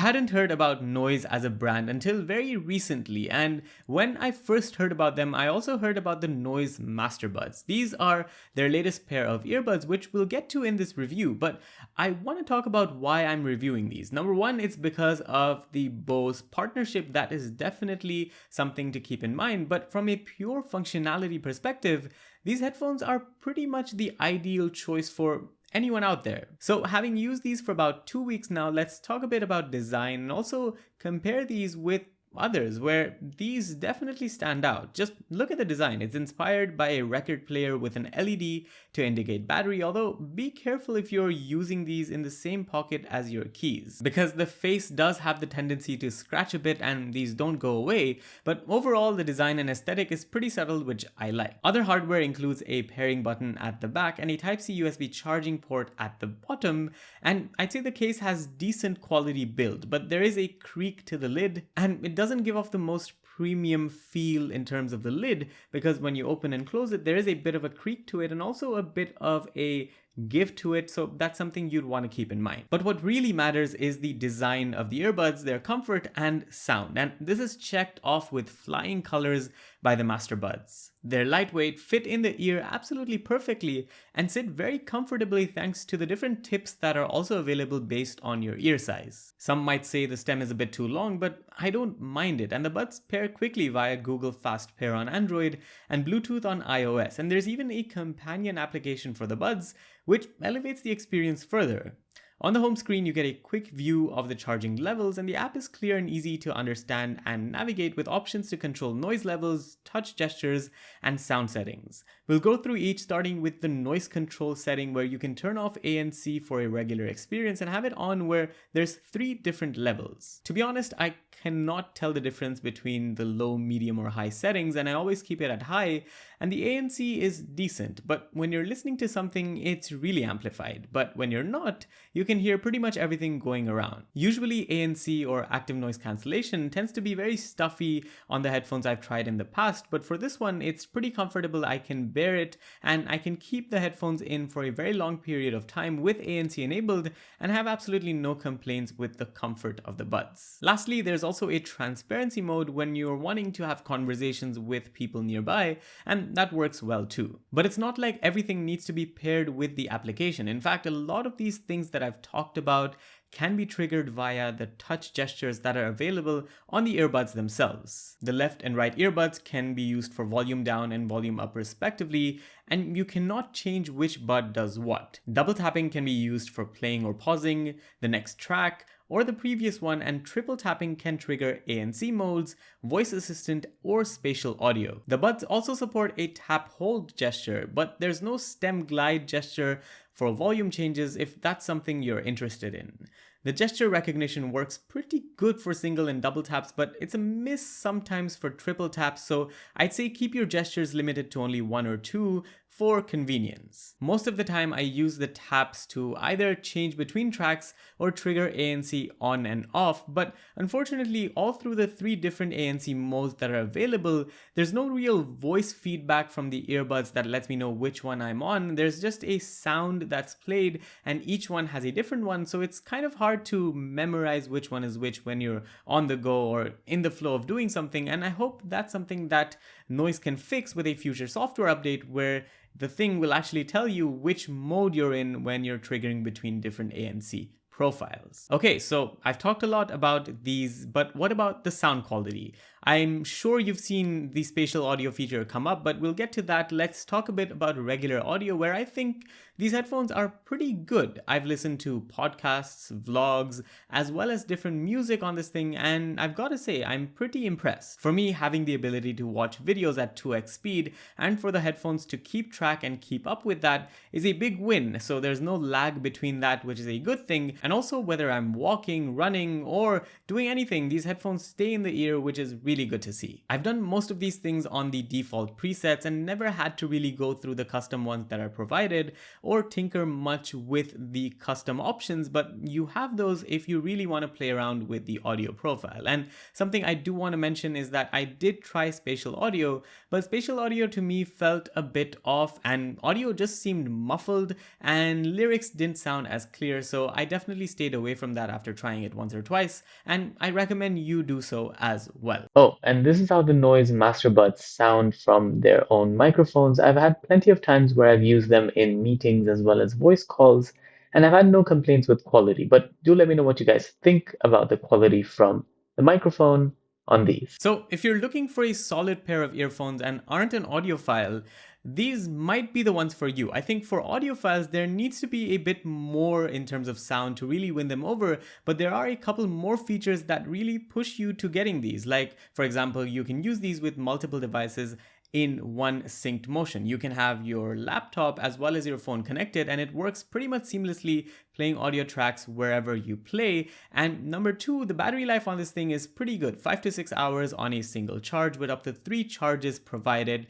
hadn't heard about Noise as a brand until very recently, and when I first heard about them, I also heard about the Noise Masterbuds. These are their latest pair of earbuds, which we'll get to in this review, but I want to talk about why I'm reviewing these. Number one, it's because of the Bose partnership. That is definitely something to keep in mind, but from a pure functionality perspective, these headphones are pretty much the ideal choice for anyone out there. So having used these for about 2 weeks now, let's talk a bit about design and also compare these with others where these definitely stand out. Just look at the design. It's inspired by a record player with an LED to indicate battery, although be careful if you're using these in the same pocket as your keys, because the face does have the tendency to scratch a bit and these don't go away, but overall the design and aesthetic is pretty subtle, which I like. Other hardware includes a pairing button at the back and a Type-C USB charging port at the bottom, and I'd say the case has decent quality build, but there is a creak to the lid and it doesn't give off the most premium feel in terms of the lid, because when you open and close it, there is a bit of a creak to it and also a bit of a give to it, so that's something you'd want to keep in mind. But what really matters is the design of the earbuds, their comfort and sound, and this is checked off with flying colors by the Masterbuds. They're lightweight, fit in the ear absolutely perfectly, and sit very comfortably thanks to the different tips that are also available based on your ear size. Some might say the stem is a bit too long, but I don't mind it, and the buds pair quickly via Google Fast Pair on Android and Bluetooth on iOS, and there's even a companion application for the buds, which elevates the experience further. On the home screen, you get a quick view of the charging levels, and the app is clear and easy to understand and navigate with options to control noise levels, touch gestures, and sound settings. We'll go through each, starting with the noise control setting where you can turn off ANC for a regular experience and have it on where there's 3 different levels. To be honest, I cannot tell the difference between the low, medium, or high settings, and I always keep it at high, and the ANC is decent, but when you're listening to something, it's really amplified. But when you're not, you can hear pretty much everything going around. Usually ANC or active noise cancellation tends to be very stuffy on the headphones I've tried in the past, but for this one, it's pretty comfortable. I can bear it, and I can keep the headphones in for a very long period of time with ANC enabled and have absolutely no complaints with the comfort of the buds. Lastly, there's also a transparency mode when you're wanting to have conversations with people nearby, and that works well too. But it's not like everything needs to be paired with the application. In fact, a lot of these things that I've talked about can be triggered via the touch gestures that are available on the earbuds themselves. The left and right earbuds can be used for volume down and volume up respectively, and you cannot change which bud does what. Double tapping can be used for playing or pausing the next track or the previous one, and triple tapping can trigger ANC modes, voice assistant, or spatial audio. The buds also support a tap hold gesture, but there's no stem glide gesture for volume changes if that's something you're interested in. The gesture recognition works pretty good for single and double taps, but it's a miss sometimes for triple taps, so I'd say keep your gestures limited to only 1 or 2 for convenience. Most of the time I use the taps to either change between tracks or trigger ANC on and off, but unfortunately all through the 3 different ANC modes that are available, there's no real voice feedback from the earbuds that lets me know which one I'm on. There's just a sound that's played and each one has a different one, so it's kind of hard to memorize which one is which when you're on the go or in the flow of doing something, and I hope that's something that Noise can fix with a future software update where the thing will actually tell you which mode you're in when you're triggering between different ANC profiles. Okay, so I've talked a lot about these, but what about the sound quality? I'm sure you've seen the spatial audio feature come up, but we'll get to that. Let's talk a bit about regular audio, where I think these headphones are pretty good. I've listened to podcasts, vlogs, as well as different music on this thing, and I've got to say, I'm pretty impressed. For me, having the ability to watch videos at 2x speed and for the headphones to keep track and keep up with that is a big win. So there's no lag between that, which is a good thing. And also, whether I'm walking, running, or doing anything, these headphones stay in the ear, which is really good to see. I've done most of these things on the default presets and never had to really go through the custom ones that are provided, or tinker much with the custom options, but you have those if you really want to play around with the audio profile. And something I do want to mention is that I did try spatial audio, but spatial audio to me felt a bit off and audio just seemed muffled and lyrics didn't sound as clear, so I definitely stayed away from that after trying it once or twice, and I recommend you do so as well. Oh, and this is how the Noise Master Buds sound from their own microphones. I've had plenty of times where I've used them in meetings as well as voice calls, and I've had no complaints with quality. But do let me know what you guys think about the quality from the microphone on these. So if you're looking for a solid pair of earphones and aren't an audiophile, these might be the ones for you. I think for audiophiles, there needs to be a bit more in terms of sound to really win them over, but there are a couple more features that really push you to getting these. Like, for example, you can use these with multiple devices in one synced motion. You can have your laptop as well as your phone connected, and it works pretty much seamlessly playing audio tracks wherever you play. And number two, the battery life on this thing is pretty good, 5 to 6 hours on a single charge with up to 3 charges provided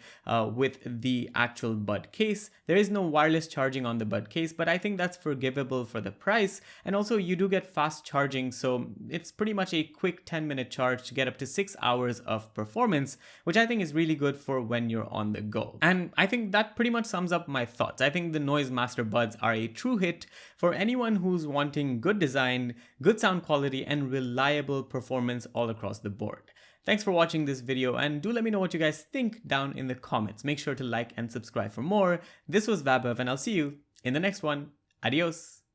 with the actual bud case. There is no wireless charging on the bud case, but I think that's forgivable for the price. And also you do get fast charging, so it's pretty much a quick 10-minute charge to get up to 6 hours of performance, which I think is really good for when you're on the go. And I think that pretty much sums up my thoughts. I think the Noise Master Buds are a true hit for anyone who's wanting good design, good sound quality, and reliable performance all across the board. Thanks for watching this video, and do let me know what you guys think down in the comments. Make sure to like and subscribe for more. This was Vaibhav, and I'll see you in the next one. Adios.